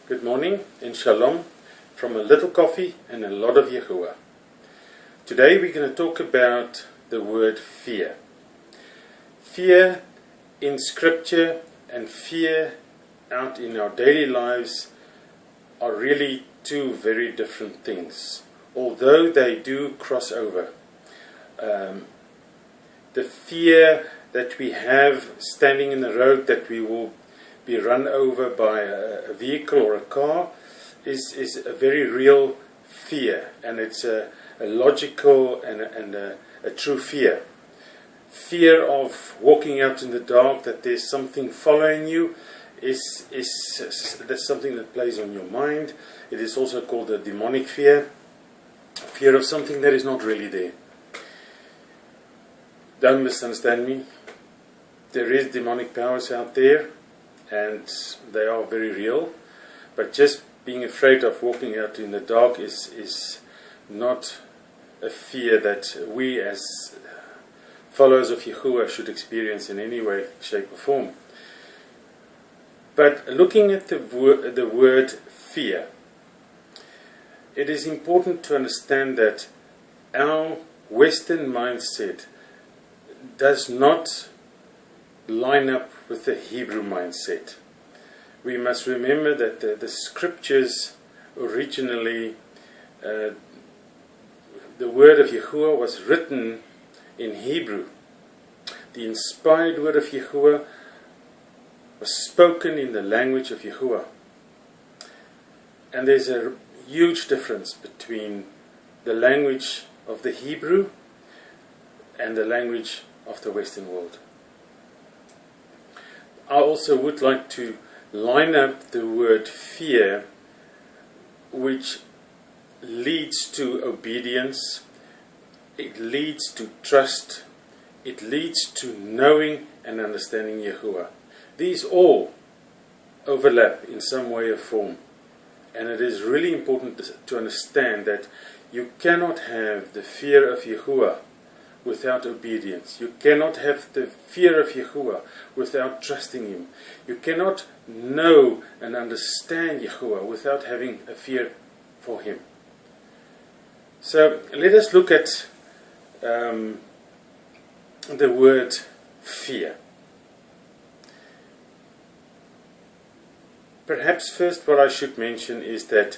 Good morning and shalom from a little coffee and a lot of Yahuah. Today we're going to talk about the word fear. Fear in scripture and fear out in our daily lives are really two very different things, although they do cross over. The fear that we have standing in the road that we will be run over by a vehicle or a car is a very real fear, and it's a logical and a true fear. Fear of walking out in the dark, that there's something following you, that's something that plays on your mind. It is also called a demonic fear, fear of something that is not really there. Don't misunderstand me. There is demonic powers out there, and they are very real, but just being afraid of walking out in the dark is not a fear that we as followers of Yahuah should experience in any way, shape or form. But looking at the word fear, it is important to understand that our Western mindset does not line up with the Hebrew mindset. We must remember that the scriptures originally, the word of Yahuah was written in Hebrew. The inspired word of Yahuah was spoken in the language of Yahuah. And there's a huge difference between the language of the Hebrew and the language of the Western world. I also would like to line up the word fear, which leads to obedience, it leads to trust, it leads to knowing and understanding Yahuah. These all overlap in some way or form, and it is really important to understand that you cannot have the fear of Yahuah without obedience. You cannot have the fear of Yahuah without trusting Him. You cannot know and understand Yahuah without having a fear for Him. So let us look at the word fear. Perhaps first what I should mention is that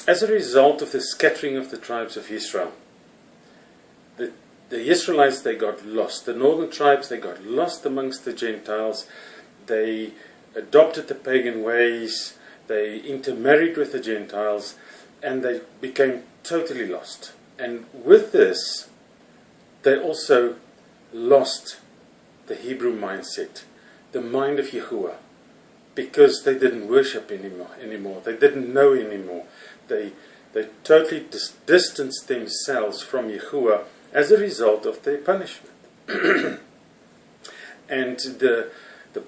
as a result of the scattering of the tribes of Israel, the Israelites, they got lost. The northern tribes, they got lost amongst the Gentiles. They adopted the pagan ways. They intermarried with the Gentiles, and they became totally lost. And with this, they also lost the Hebrew mindset, the mind of Yahuah, because they didn't worship anymore. They didn't know anymore. They totally distanced themselves from Yahuah as a result of their punishment. And the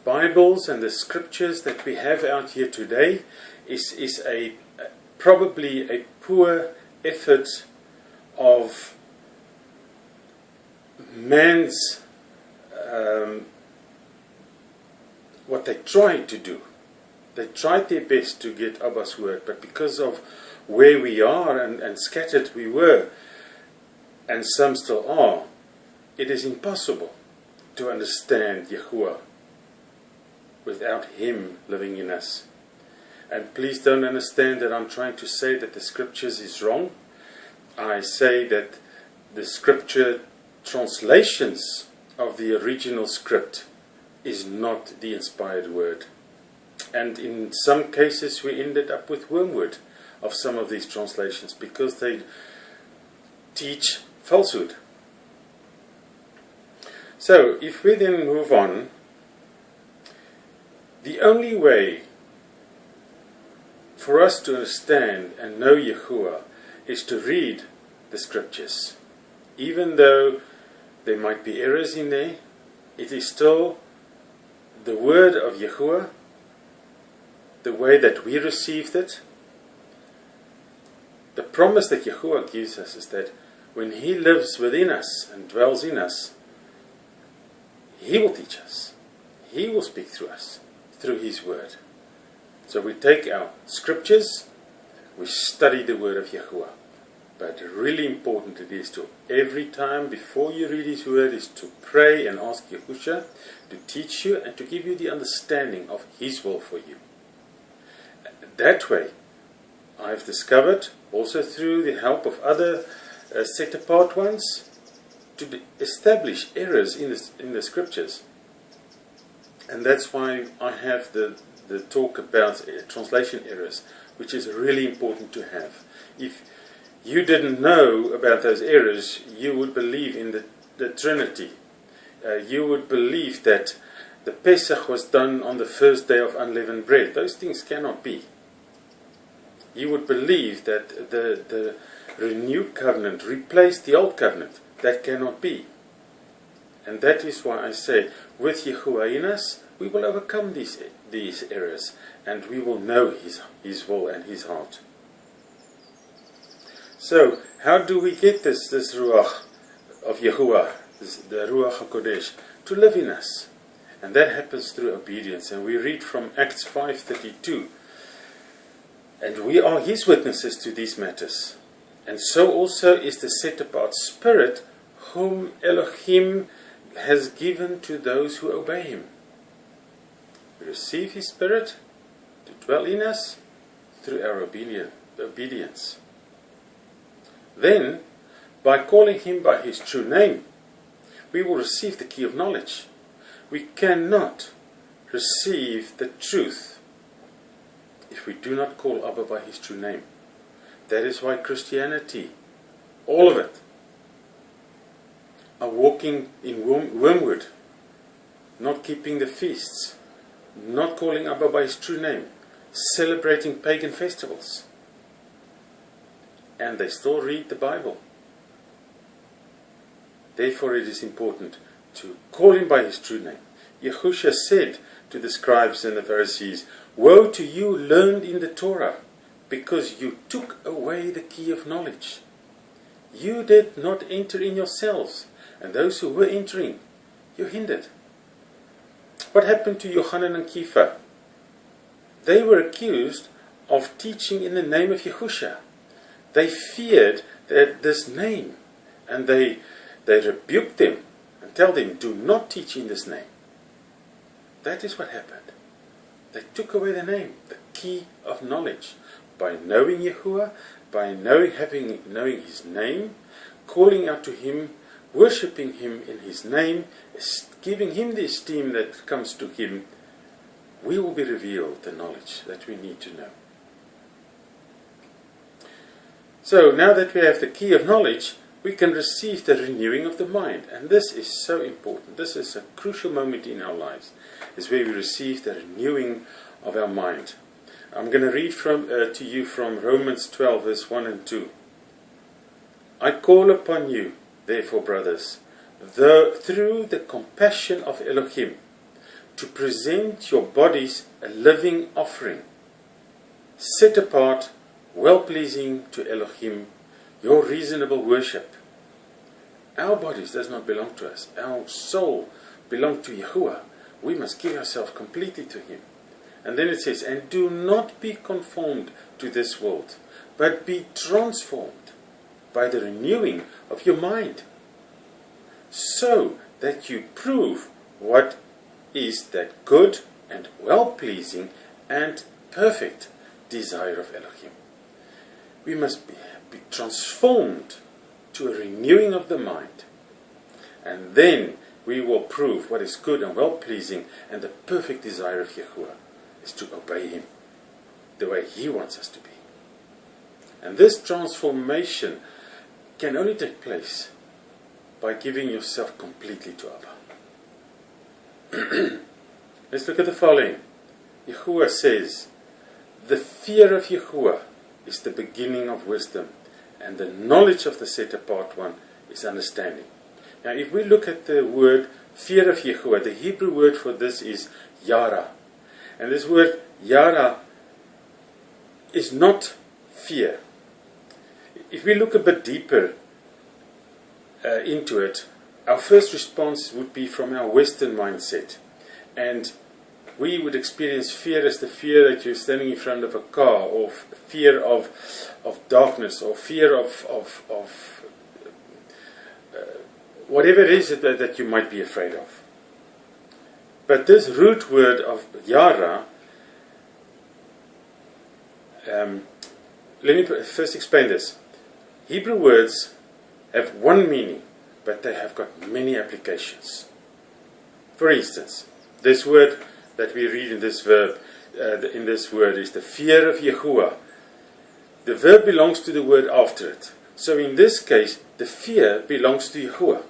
Bibles and the scriptures that we have out here today is probably a poor effort of man's what they tried to do. They tried their best to get Abba's word, but because of where we are and scattered we were, and some still are, it is impossible to understand Yahuah without Him living in us. And please don't understand that I'm trying to say that the scriptures is wrong. I say that the scripture translations of the original script is not the inspired word. And in some cases we ended up with wormwood of some of these translations because they teach falsehood. So, if we then move on, the only way for us to understand and know Yahuah is to read the scriptures. Even though there might be errors in there, it is still the word of Yahuah, the way that we received it. The promise that Yahuah gives us is that when He lives within us and dwells in us, He will teach us. He will speak through us, through His word. So we take our scriptures, we study the word of Yahuah. But really important it is to, every time before you read His word, is to pray and ask Yahusha to teach you and to give you the understanding of His will for you. That way, I've discovered, also through the help of other set-apart ones, to establish errors in the scriptures. And that's why I have the talk about translation errors, which is really important to have. If you didn't know about those errors, you would believe in the Trinity. You would believe that the Pesach was done on the first day of unleavened bread. Those things cannot be. You would believe that the renewed covenant replaced the old covenant. That cannot be. And that is why I say, with Yahuah in us, we will overcome these errors, and we will know His will and His heart. So, how do we get this Ruach of Yahuah, the Ruach HaKodesh, to live in us? And that happens through obedience. And we read from Acts 5:32. And we are His witnesses to these matters. And so also is the set-apart Spirit, whom Elohim has given to those who obey Him. We receive His Spirit to dwell in us through our obedience. Then, by calling Him by His true name, we will receive the key of knowledge. We cannot receive the truth if we do not call Abba by His true name. That is why Christianity, all of it, are walking in wormwood, not keeping the feasts, not calling Abba by His true name, celebrating pagan festivals. And they still read the Bible. Therefore it is important to call Him by His true name. Yahusha said to the scribes and the Pharisees, "Woe to you learned in the Torah, because you took away the key of knowledge. You did not enter in yourselves, and those who were entering, you hindered." What happened to Yohannan and Kepha? They were accused of teaching in the name of Yahusha. They feared this name, and they rebuked them and tell them, "Do not teach in this name." That is what happened. They took away the name, the key of knowledge. By knowing Yahuah, by knowing His name, calling out to Him, worshipping Him in His name, giving Him the esteem that comes to Him, we will be revealed the knowledge that we need to know. So now that we have the key of knowledge, we can receive the renewing of the mind. And this is so important. This is a crucial moment in our lives, is where we receive the renewing of our mind. I'm going to read to you from Romans 12, verse 1 and 2. "I call upon you, therefore, brothers, through the compassion of Elohim, to present your bodies a living offering, set apart, well-pleasing to Elohim, your reasonable worship." Our bodies does not belong to us. Our soul belongs to Yahuah. We must give ourselves completely to Him. And then it says, "And do not be conformed to this world, but be transformed by the renewing of your mind, so that you prove what is that good and well-pleasing and perfect desire of Elohim." We must be transformed to a renewing of the mind, and then we will prove what is good and well-pleasing, and the perfect desire of Yahuah is to obey Him the way He wants us to be. And this transformation can only take place by giving yourself completely to Abba. Let's look at the following. Yahuah says, "The fear of Yahuah is the beginning of wisdom, and the knowledge of the set-apart one is understanding." Now, if we look at the word fear of Yahuah, the Hebrew word for this is Yarah. And this word Yarah is not fear. If we look a bit deeper into it, our first response would be from our Western mindset. And we would experience fear as the fear that you're standing in front of a car, or fear of darkness, or fear of whatever it is that you might be afraid of. But this root word of Yarah, let me first explain this. Hebrew words have one meaning, but they have got many applications. For instance, this word that we read in this verb, in this word, is the fear of Yahuah. The verb belongs to the word after it. So in this case, the fear belongs to Yahuah.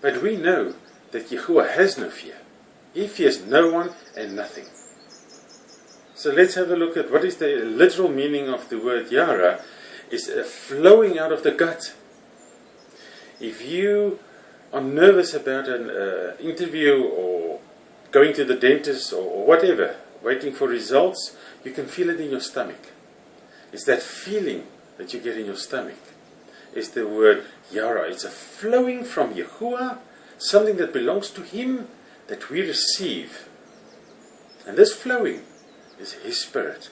But we know that Yahuah has no fear. He fears no one and nothing. So let's have a look at what is the literal meaning of the word Yarah. It's a flowing out of the gut. If you are nervous about an interview, or going to the dentist, or whatever, waiting for results, you can feel it in your stomach. It's that feeling that you get in your stomach. It's the word Yarah. It's a flowing from Yahuah, something that belongs to Him, that we receive. And this flowing is His Spirit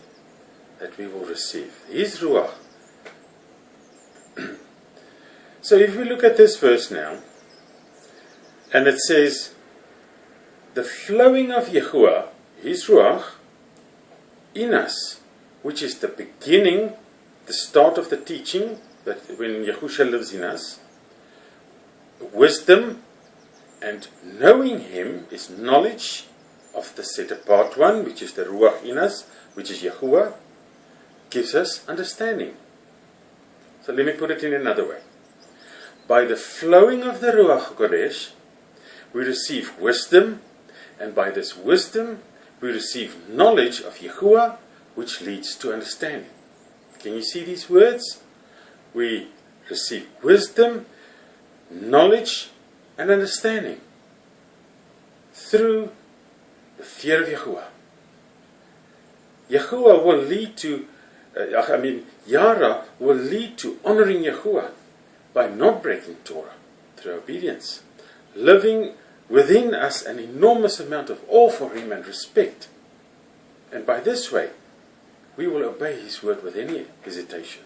that we will receive. His Ruach. So if we look at this verse now, and it says, the flowing of Yahuah, His Ruach, in us, which is the beginning, the start of the teaching, that when Yahusha lives in us, wisdom and knowing Him is knowledge of the set apart one, which is the Ruach in us, which is Yahuah, gives us understanding. So let me put it in another way. By the flowing of the Ruach Kodesh, we receive wisdom, and by this wisdom, we receive knowledge of Yahuah, which leads to understanding. Can you see these words? We receive wisdom, knowledge, and understanding through the fear of Yahuah. Yahuah will lead to, Yarah will lead to honoring Yahuah by not breaking Torah through obedience, living within us an enormous amount of awe for Him and respect. And by this way, we will obey His word with any hesitation.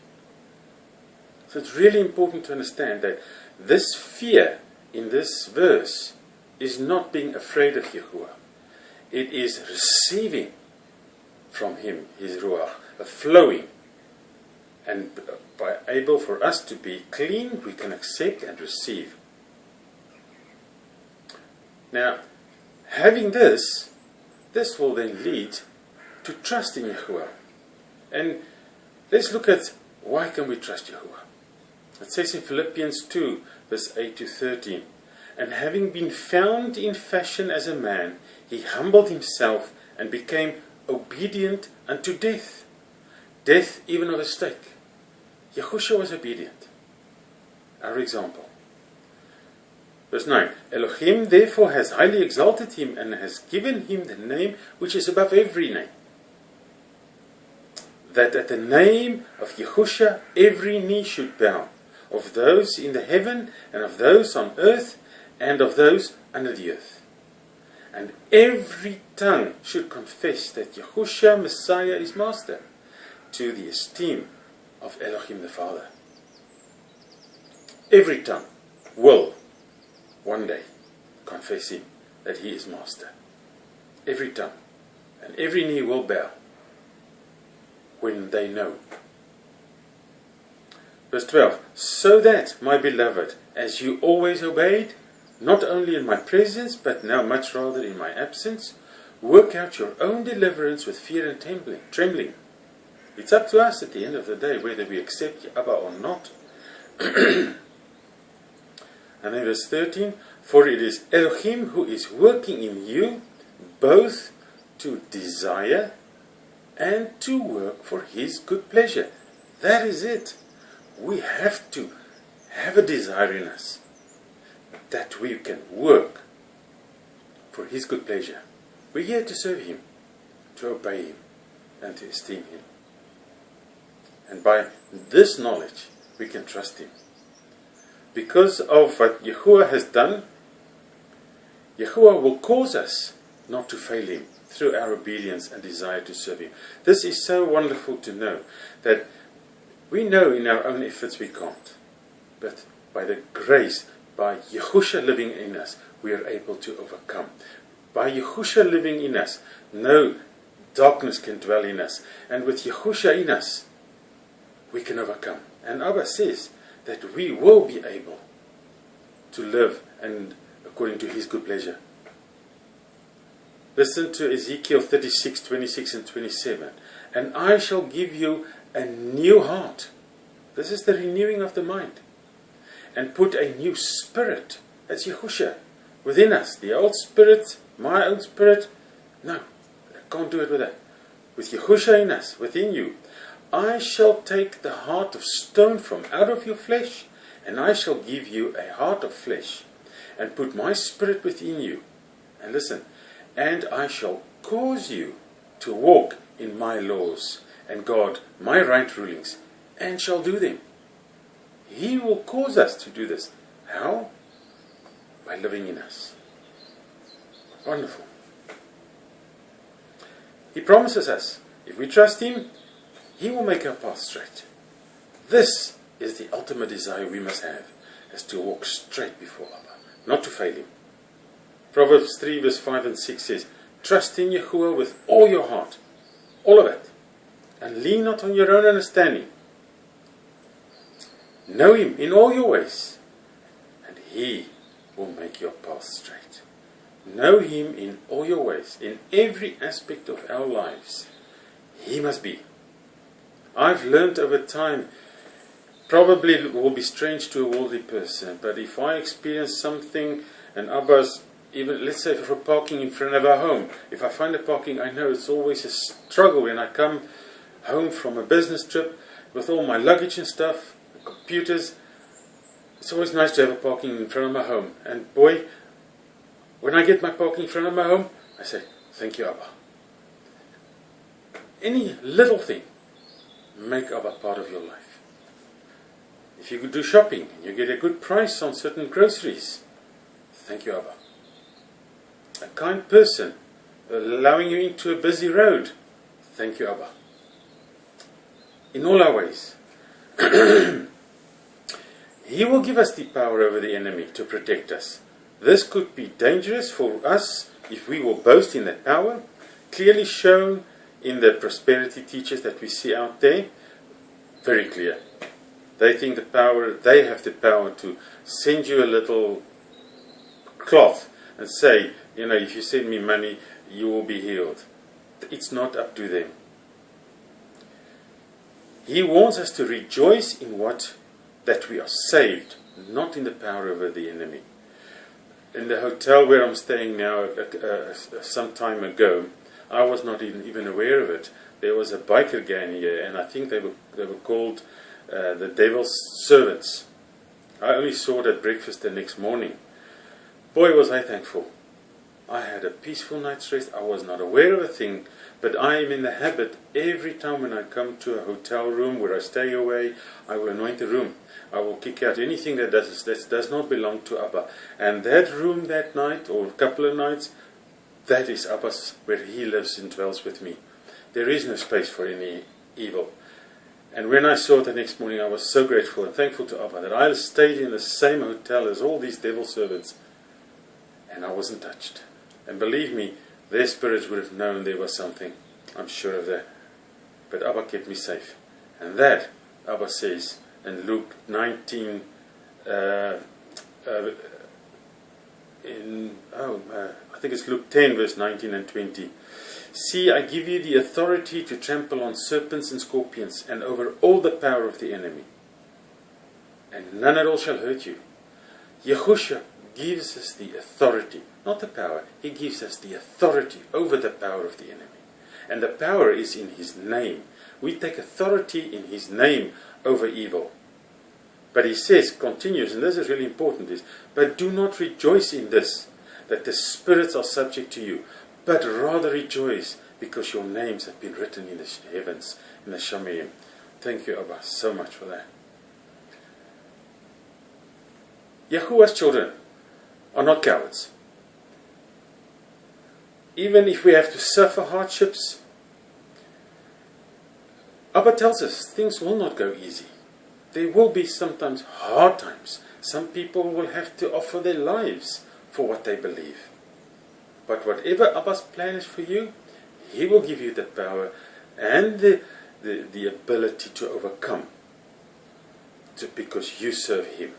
So it's really important to understand that this fear in this verse is not being afraid of Yahuah. It is receiving from Him, His Ruach, a flowing. And by able for us to be clean, we can accept and receive. Now, having this will then lead to trust in Yahuah. And let's look at why can we trust Yahuah. It says in Philippians 2, verse 8 to 13, and having been found in fashion as a man, He humbled Himself and became obedient unto death. Death even of a stake. Yahusha was obedient. Our example. Verse 9, Elohim therefore has highly exalted Him and has given Him the name which is above every name. That at the name of Yahusha every knee should bow, of those in the heaven and of those on earth and of those under the earth. And every tongue should confess that Yahusha Messiah is Master, to the esteem of Elohim the Father. Every tongue will one day confess Him, that He is Master. Every tongue and every knee will bow when they know. Verse 12, so that, my beloved, as you always obeyed, not only in my presence, but now much rather in my absence, work out your own deliverance with fear and trembling. It's up to us at the end of the day whether we accept Abba or not. And then verse 13, for it is Elohim who is working in you both to desire and to work for His good pleasure. That is it. We have to have a desire in us that we can work for His good pleasure. We're here to serve Him, to obey Him, and to esteem Him. And by this knowledge, we can trust Him. Because of what Yahuah has done, Yahuah will cause us not to fail Him through our obedience and desire to serve Him. This is so wonderful to know, that we know in our own efforts we can't. But by the grace, by Yahusha living in us, we are able to overcome. By Yahusha living in us, no darkness can dwell in us. And with Yahusha in us, we can overcome. And Abba says that we will be able to live and according to His good pleasure. Listen to Ezekiel 36, 26 and 27. And I shall give you a new heart. This is the renewing of the mind. And put a new spirit, that's Yahusha, within us. The old spirit, my old spirit, no, I can't do it with that. With Yahusha in us, within you. I shall take the heart of stone from out of your flesh, and I shall give you a heart of flesh, and put my spirit within you. And listen, and I shall cause you to walk in my laws, and guard my right rulings, and shall do them. He will cause us to do this. How? By living in us. Wonderful. He promises us, if we trust Him, He will make our path straight. This is the ultimate desire we must have, is to walk straight before Allah, not to fail Him. Proverbs 3 verse 5 and 6 says, trust in Yahuah with all your heart, all of it, and lean not on your own understanding. Know Him in all your ways, and He will make your path straight. Know Him in all your ways, in every aspect of our lives. He must be. I've learned over time, probably it will be strange to a worldly person, but if I experience something, and Abba's, even let's say for parking in front of our home, if I find a parking, I know it's always a struggle when I come home from a business trip with all my luggage and stuff, computers. It's always nice to have a parking in front of my home. And boy, when I get my parking in front of my home, I say, thank you, Abba. Any little thing, make Abba part of your life. If you could do shopping, and you get a good price on certain groceries, thank you, Abba. A kind person, allowing you into a busy road, thank you, Abba. In all our ways. He will give us the power over the enemy to protect us. This could be dangerous for us if we will boast in that power, clearly shown in the prosperity teachers that we see out there. Very clear. They think they have the power to send you a little cloth and say, if you send me money, you will be healed. It's not up to them. He wants us to rejoice in that we are saved, not in the power over the enemy. In the hotel where I'm staying now, some time ago, I was not even aware of it. There was a biker gang here, and I think they were called the devil's servants. I only saw it at breakfast the next morning. Boy, was I thankful. I had a peaceful night's rest. I was not aware of a thing, but I am in the habit, every time when I come to a hotel room where I stay away, I will anoint the room. I will kick out anything that does not belong to Abba. And that room that night, or a couple of nights, that is Abba's, where He lives and dwells with me. There is no space for any evil. And when I saw it the next morning, I was so grateful and thankful to Abba that I stayed in the same hotel as all these devil servants, and I wasn't touched. And believe me, their spirits would have known there was something. I'm sure of that. But Abba kept me safe. And that, Abba says in Luke 19, I think it's Luke 10, verse 19 and 20. See, I give you the authority to trample on serpents and scorpions, and over all the power of the enemy. And none at all shall hurt you. Yahusha gives us the authority, not the power. He gives us the authority over the power of the enemy. And the power is in His name. We take authority in His name over evil. But He says, continues, and this is really important, but do not rejoice in this, that the spirits are subject to you, but rather rejoice because your names have been written in the heavens, in the Shamayim. Thank you, Abba, so much for that. Yahuah's children are not cowards. even if we have to suffer hardships, Abba tells us things will not go easy. There will be sometimes hard times. Some people will have to offer their lives for what they believe. But whatever Abba's plan is for you, He will give you the power and the ability to overcome, because you serve Him.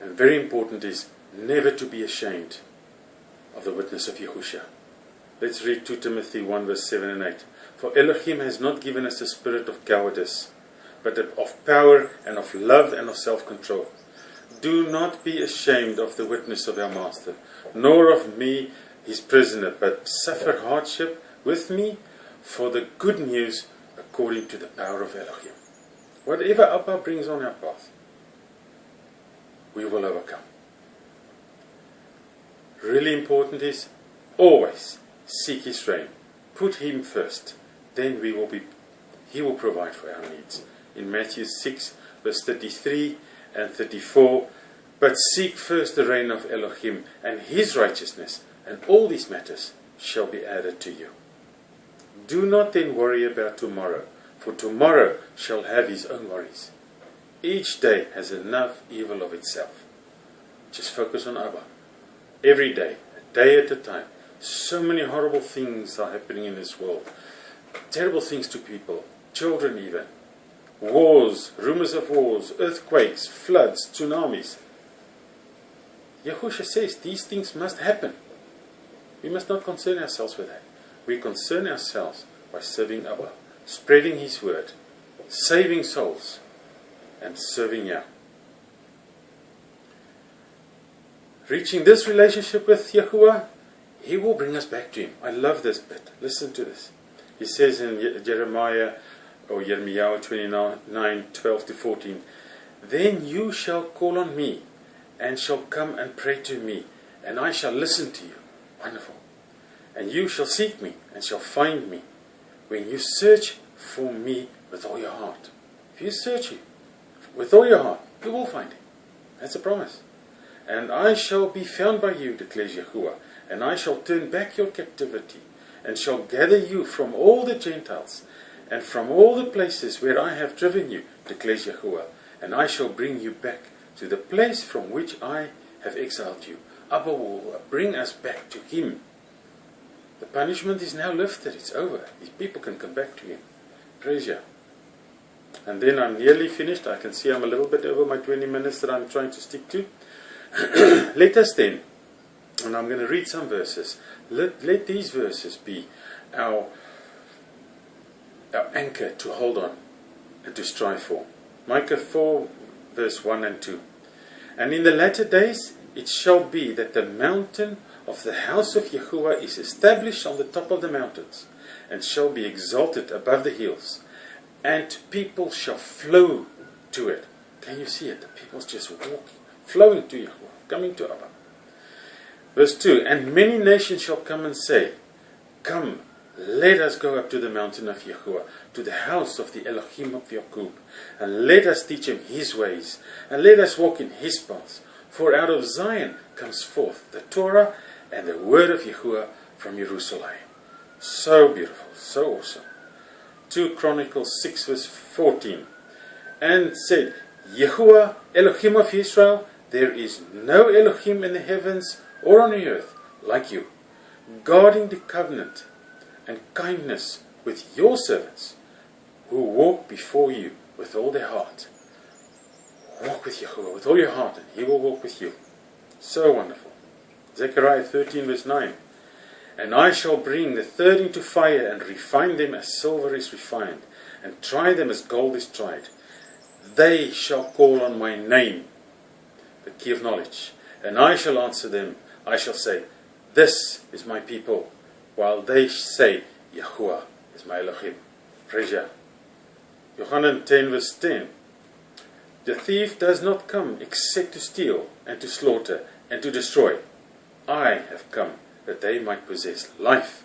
And very important is never to be ashamed of the witness of Yahusha. Let's read 2 Timothy 1 verse 7 and 8. For Elohim has not given us a spirit of cowardice, but of power and of love and of self-control. Do not be ashamed of the witness of our Master, nor of me, His prisoner, but suffer hardship with me for the good news according to the power of Elohim. Whatever Abba brings on our path, we will overcome. Really important is always seek His reign. Put Him first. Then He will provide for our needs. In Matthew 6 verse 33 and 34, but seek first the reign of Elohim and His righteousness, and all these matters shall be added to you. Do not then worry about tomorrow, for tomorrow shall have his own worries. Each day has enough evil of itself. Just focus on Abba. Every day, a day at a time. So many horrible things are happening in this world. Terrible things to people, children even. Wars, rumors of wars, earthquakes, floods, tsunamis. Yahusha says these things must happen. We must not concern ourselves with that. We concern ourselves by serving Abba, spreading His word, saving souls, and serving Yah. Reaching this relationship with Yahuah, He will bring us back to Him. I love this bit. Listen to this. He says in Jeremiah or Yirmiyahu 29, 12 to 14, then you shall call on me, and shall come and pray to me, and I shall listen to you. Wonderful. And you shall seek me, and shall find me, when you search for me with all your heart. If you search Him with all your heart, you will find Him. That's a promise. And I shall be found by you, declares Yahuah, and I shall turn back your captivity, and shall gather you from all the Gentiles, and from all the places where I have driven you, declares Yahuah, and I shall bring you back to the place from which I have exiled you. Abba will bring us back to Him. The punishment is now lifted. It's over. These people can come back to Him. Praise Yah. And then I'm nearly finished. I can see I'm a little bit over my 20 minutes that I'm trying to stick to. Let us then, and I'm going to read some verses. Let these verses be our anchor to hold on and to strive for. Micah 4 verse 1 and 2. And in the latter days it shall be that the mountain of the house of Yahuah is established on the top of the mountains, and shall be exalted above the hills, and people shall flow to it. Can you see it? The people's just walking, flowing to Yahuah, coming to Abba. Verse 2, and many nations shall come and say, come, let us go up to the mountain of Yahuah, to the house of the Elohim of Jacob, and let us teach him His ways, and let us walk in His paths. For out of Zion comes forth the Torah and the word of Yahuah from Jerusalem. So beautiful, so awesome. 2 Chronicles 6 verse 14. And said, Yahuah, Elohim of Israel, there is no Elohim in the heavens or on the earth like you, guarding the covenant and kindness with your servants, who walk before you with all their heart. Walk with Yahuah with all your heart, and He will walk with you. So wonderful. Zechariah 13 verse 9. And I shall bring the third into fire, and refine them as silver is refined, and try them as gold is tried. They shall call on my name, the key of knowledge, and I shall answer them. I shall say, this is my people, while they say, Yahuah is my Elohim. Praise Yah. Yohannan 10 verse 10. The thief does not come except to steal, and to slaughter, and to destroy. I have come that they might possess life,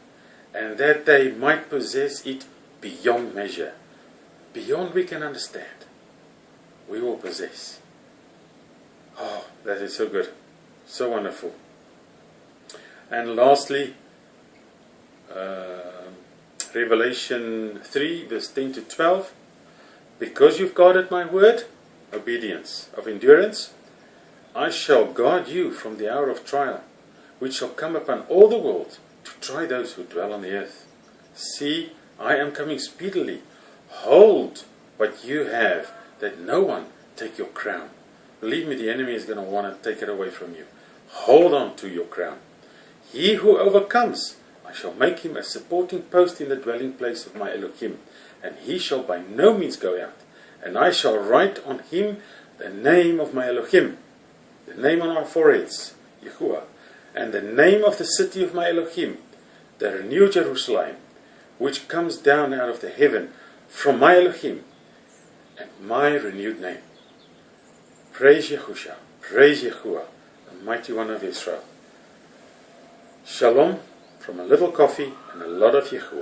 and that they might possess it beyond measure. Beyond we can understand. We will possess. Oh, that is so good. So wonderful. And lastly, Revelation 3 verse 10 to 12, because you've guarded my word, obedience of endurance, I shall guard you from the hour of trial, which shall come upon all the world to try those who dwell on the earth. See, I am coming speedily. Hold what you have, that no one take your crown. Believe me, the enemy is going to want to take it away from you. Hold on to your crown. He who overcomes, I shall make him a supporting post in the dwelling place of my Elohim, and he shall by no means go out. And I shall write on him the name of my Elohim, the name on our foreheads, Yahuah, and the name of the city of my Elohim, the renewed Jerusalem, which comes down out of the heaven from my Elohim, and my renewed name. Praise Yahusha, praise Yahuah, the mighty one of Israel. Shalom from a little coffee and a lot of Yahuah.